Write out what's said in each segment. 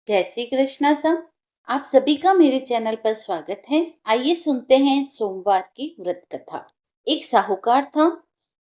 जय श्री कृष्णा सर। आप सभी का मेरे चैनल पर स्वागत है। आइए सुनते हैं सोमवार की व्रत कथा। एक साहूकार था।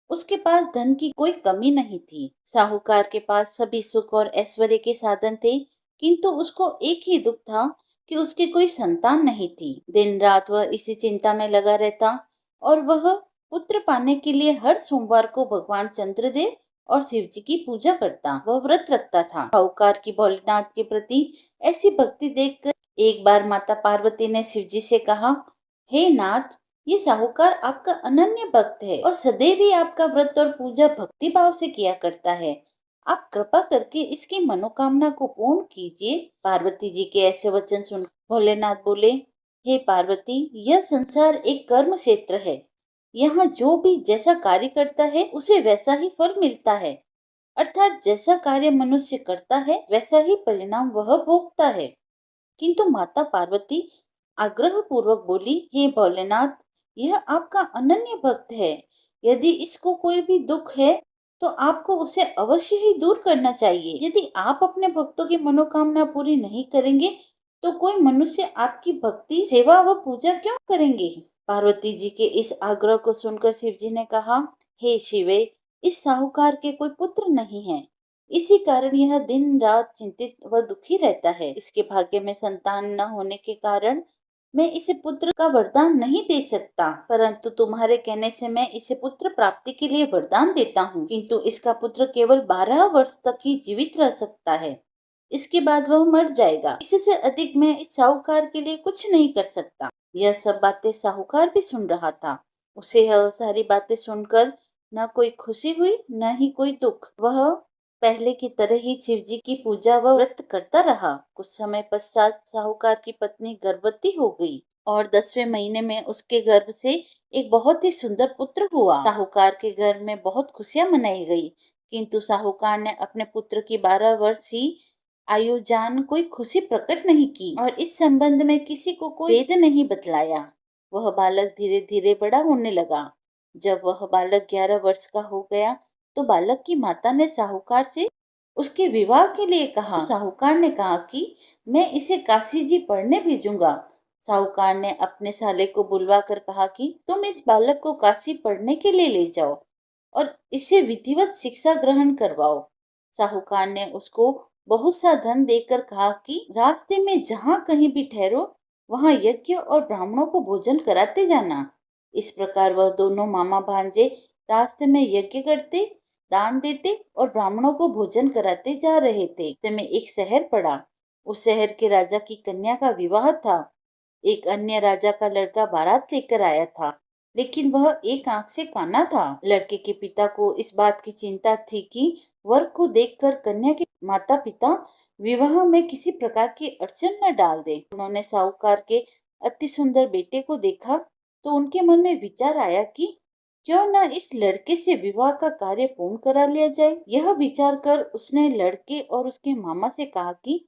उसके पास धन की कोई कमी नहीं थी। साहूकार के पास सभी सुख और ऐश्वर्य के साधन थे, किंतु उसको एक ही दुख था कि उसकी कोई संतान नहीं थी। दिन रात वह इसी चिंता में लगा रहता और वह पुत्र पाने के लिए हर सोमवार को भगवान चंद्रदेव और शिव जी की पूजा करता। वह व्रत रखता था। साहूकार की भोलेनाथ के प्रति ऐसी भक्ति देखकर एक बार माता पार्वती ने शिव जी से कहा, हे नाथ, ये साहूकार आपका अनन्य भक्त है और सदैव ही आपका व्रत और पूजा भक्ति भाव से किया करता है। आप कृपा करके इसकी मनोकामना को पूर्ण कीजिए। पार्वती जी के ऐसे वचन सुन भोलेनाथ बोले, हे पार्वती, यह संसार एक कर्म क्षेत्र है। यहाँ जो भी जैसा कार्य करता है उसे वैसा ही फल मिलता है। अर्थात जैसा कार्य मनुष्य करता है वैसा ही परिणाम वह भोगता है। किंतु माता पार्वती आग्रह पूर्वक बोली, हे भोलेनाथ, यह आपका अनन्य भक्त है। यदि इसको कोई भी दुख है तो आपको उसे अवश्य ही दूर करना चाहिए। यदि आप अपने भक्तों की मनोकामना पूरी नहीं करेंगे तो कोई मनुष्य आपकी भक्ति सेवा व पूजा क्यों करेंगे। पार्वती जी के इस आग्रह को सुनकर शिव जी ने कहा, हे शिवे, इस साहूकार के कोई पुत्र नहीं है। इसी कारण यह दिन रात चिंतित व दुखी रहता है। इसके भाग्य में संतान न होने के कारण मैं इसे पुत्र का वरदान नहीं दे सकता, परंतु तुम्हारे कहने से मैं इसे पुत्र प्राप्ति के लिए वरदान देता हूँ। किंतु इसका पुत्र केवल 12 वर्ष तक ही जीवित रह सकता है। इसके बाद वह मर जाएगा। इससे अधिक मैं इस साहूकार के लिए कुछ नहीं कर सकता। यह सब बातें साहूकार भी सुन रहा था। उसे यह सारी बातें सुनकर न कोई खुशी हुई न ही कोई दुख। वह पहले की तरह ही शिव जी की पूजा व व्रत करता रहा। कुछ समय पश्चात साहूकार की पत्नी गर्भवती हो गई और 10वें महीने में उसके गर्भ से एक बहुत ही सुंदर पुत्र हुआ। साहूकार के घर में बहुत खुशियां मनाई गई, किंतु साहूकार ने अपने पुत्र की 12 वर्ष ही आयु जान कोई खुशी प्रकट नहीं की और इस संबंध में किसी को कोई वेद नहीं बतलाया। वह बालक धीरे धीरे बड़ा होने लगा। जब वह बालक 11 वर्ष का हो गया तो बालक की माता ने साहूकार से उसके विवाह के लिए कहा। साहूकार ने कहा कि मैं इसे काशी जी पढ़ने भेजूंगा। साहूकार ने अपने साले को बुलवा कर कहा कि तुम इस बालक को काशी पढ़ने के लिए ले जाओ और इसे विधिवत शिक्षा ग्रहण करवाओ। साहूकार ने उसको बहुत सा धन देकर कहा कि रास्ते में जहाँ कहीं भी ठहरो वहाँ यज्ञ और ब्राह्मणों को भोजन कराते जाना। इस प्रकार वह दोनों मामा भांजे रास्ते में यज्ञ करते, दान देते और ब्राह्मणों को भोजन कराते जा रहे थे। में एक शहर पड़ा। उस शहर के राजा की कन्या का विवाह था। एक अन्य राजा का लड़का बारात लेकर आया था, लेकिन वह एक आंख से काना था। लड़के के पिता को इस बात की चिंता थी कि वर को देखकर कन्या के माता पिता विवाह में किसी प्रकार की अड़चन न डाल दे। उन्होंने साहूकार के अति सुंदर बेटे को देखा तो उनके मन में विचार आया कि क्यों न इस लड़के से विवाह का कार्य पूर्ण करा लिया जाए। यह विचार कर उसने लड़के और उसके मामा से कहा कि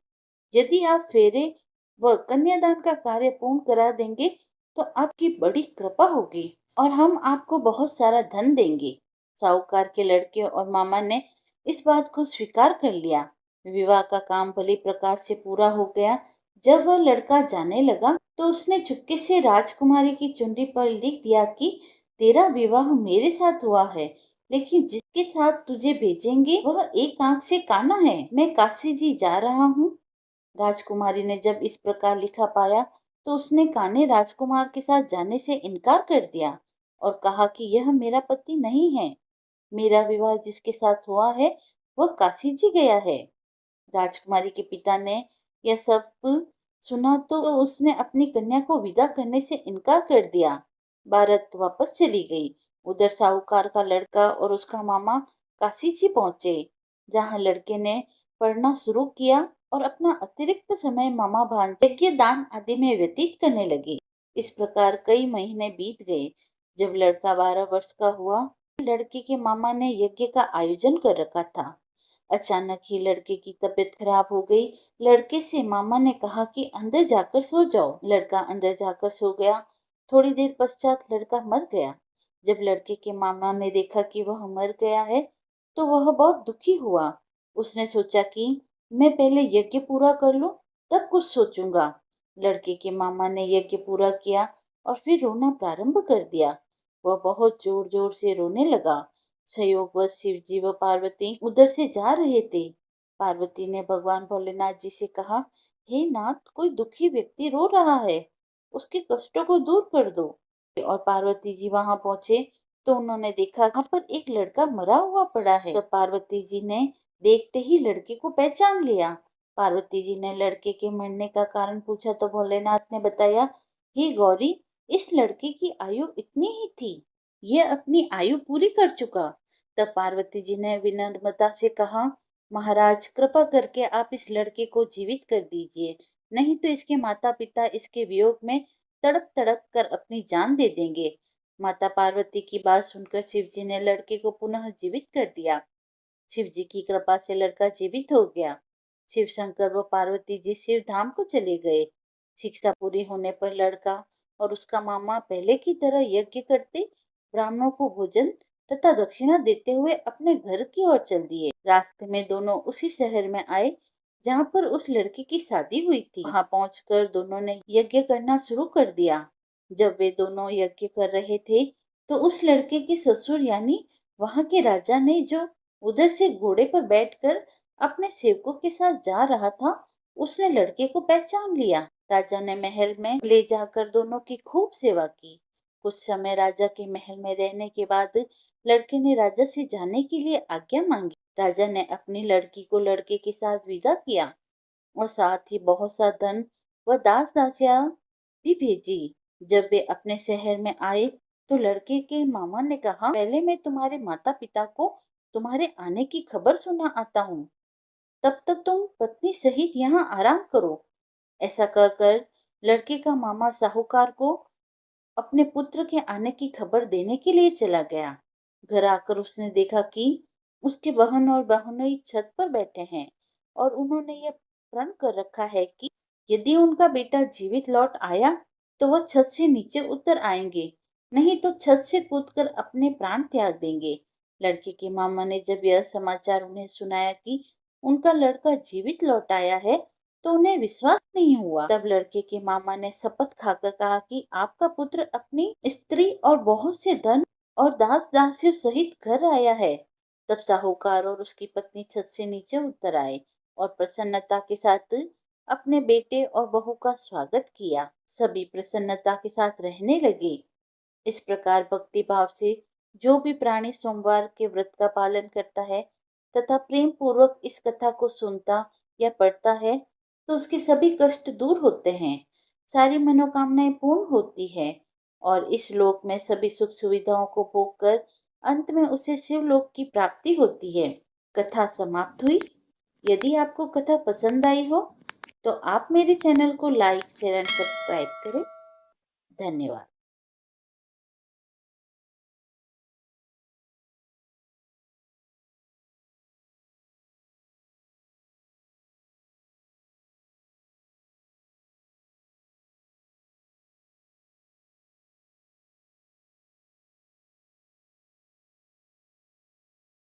यदि आप फेरे व कन्यादान का कार्य पूर्ण करा देंगे तो आपकी बड़ी कृपा होगी और हम आपको बहुत सारा धन देंगे। साहूकार के लड़के और मामा ने इस बात को स्वीकार कर लिया। विवाह का काम भली प्रकार से पूरा हो गया। जब वह लड़का जाने लगा तो उसने चुपके से राजकुमारी की चुंडी पर लिख दिया कि तेरा विवाह मेरे साथ हुआ है, लेकिन जिसके साथ तुझे भेजेंगे वह एक आंख से काना है। मैं काशी जी जा रहा हूँ। राजकुमारी ने जब इस प्रकार लिखा पाया तो उसने कान्हे राजकुमार के साथ जाने से इनकार कर दिया और कहा कि यह मेरा पति नहीं है। मेरा विवाह जिसके साथ हुआ है वह काशी जी गया है। राजकुमारी के पिता ने यह सब सुना तो उसने अपनी कन्या को विदा करने से इनकार कर दिया। बारात वापस चली गई। उधर साहूकार का लड़का और उसका मामा काशी जी पहुंचे, जहां लड़के ने पढ़ना शुरू किया और अपना अतिरिक्त समय मामा भांजे यज्ञ दान आदि में व्यतीत करने लगे। इस प्रकार कई महीने बीत गए। जब लड़का 12 वर्ष का हुआ, लड़के के मामा ने यज्ञ का आयोजन कर रखा था। अचानक ही लड़के की तबीयत खराब हो गई। लड़के से मामा ने कहा कि अंदर जाकर सो जाओ। लड़का अंदर जाकर सो गया। थोड़ी देर पश्चात लड़का मर गया। जब लड़के के मामा ने देखा कि वह मर गया है तो वह बहुत दुखी हुआ। उसने सोचा कि मैं पहले यज्ञ पूरा कर लूं, तब कुछ सोचूंगा। लड़के के मामा ने यज्ञ पूरा किया और फिर रोना प्रारंभ कर दिया। वह बहुत जोर जोर से रोने लगा। संयोगवश शिव जी व पार्वती उधर से जा रहे थे। पार्वती ने भगवान भोलेनाथ जी से कहा, हे नाथ, कोई दुखी व्यक्ति रो रहा है, उसके कष्टों को दूर कर दो। और पार्वती जी वहां पहुंचे तो उन्होंने देखा वहां पर एक लड़का मरा हुआ पड़ा है। तब पार्वती जी ने देखते ही लड़के को पहचान लिया। पार्वती जी ने लड़के के मरने का कारण पूछा तो भोलेनाथ ने बताया, हे गौरी, इस लड़के की आयु इतनी ही थी, यह अपनी आयु पूरी कर चुका। तब पार्वती जी ने विनम्रता से कहा, महाराज, कृपा करके आप इस लड़के को जीवित कर दीजिए, नहीं तो इसके माता पिता इसके वियोग में तड़प तड़प कर अपनी जान दे देंगे। माता पार्वती की बात सुनकर शिव जी ने लड़के को पुनः जीवित कर दिया। शिव जी की कृपा से लड़का जीवित हो गया। शिव शंकर व पार्वती जी शिव धाम को चले गए। शिक्षा पूरी होने पर लड़का और उसका मामा पहले की तरह यज्ञ करते, ब्राह्मणों को भोजन तथा दक्षिणा देते हुए अपने घर की ओर चल दिए। रास्ते में दोनों उसी शहर में आए जहाँ पर उस लड़की की शादी हुई थी। वहां पहुंचकर दोनों ने यज्ञ करना शुरू कर दिया। जब वे दोनों यज्ञ कर रहे थे तो उस लड़के के ससुर यानी वहां के राजा ने, जो उधर से घोड़े पर बैठकर अपने सेवकों के साथ जा रहा था, उसने लड़के को पहचान लिया। राजा ने महल में ले जाकर दोनों की खूब सेवा की। कुछ समय राजा के महल में रहने के बाद लड़के ने राजा से जाने के लिए आज्ञा मांगी। राजा ने अपनी लड़की को लड़के के साथ विदा किया और साथ ही बहुत सा धन व दास दासियां भी भेजी। जब वे अपने शहर में आए तो लड़के के मामा ने कहा, पहले मैं तुम्हारे माता पिता को तुम्हारे आने की खबर सुना आता हूँ, तब तक तुम पत्नी सहित यहाँ आराम करो। ऐसा कहकर लड़के का मामा साहूकार को अपने पुत्र के आने की खबर देने के लिए चला गया। घर आकर उसने देखा कि उसके बहन और बहनोई छत पर बैठे हैं और उन्होंने यह प्रण कर रखा है कि यदि उनका बेटा जीवित लौट आया तो वह छत से नीचे उतर आएंगे, नहीं तो छत से कूदकर अपने प्राण त्याग देंगे। लड़के के मामा ने जब यह समाचार उन्हें सुनाया कि उनका लड़का जीवित लौट आया है तो उन्हें विश्वास नहीं हुआ। तब लड़के के मामा ने शपथ खाकर कहा कि आपका पुत्र अपनी स्त्री और बहुत से धन और दास दासियों सहित घर आया है। तब साहूकार और उसकी पत्नी छत से नीचे उतर आए और प्रसन्नता के साथ अपने बेटे और बहू का स्वागत किया। सभी प्रसन्नता के साथ रहने लगे। इस प्रकार भक्ति भाव से जो भी प्राणी सोमवार के व्रत का पालन करता है तथा प्रेम पूर्वक इस कथा को सुनता या पढ़ता है तो उसके सभी कष्ट दूर होते हैं, सारी मनोकामनाएं पूर्ण होती है और इस लोक में सभी सुख सुविधाओं को भोग कर अंत में उसे शिवलोक की प्राप्ति होती है। कथा समाप्त हुई। यदि आपको कथा पसंद आई हो तो आप मेरे चैनल को लाइक शेयर एंड सब्सक्राइब करें। धन्यवाद।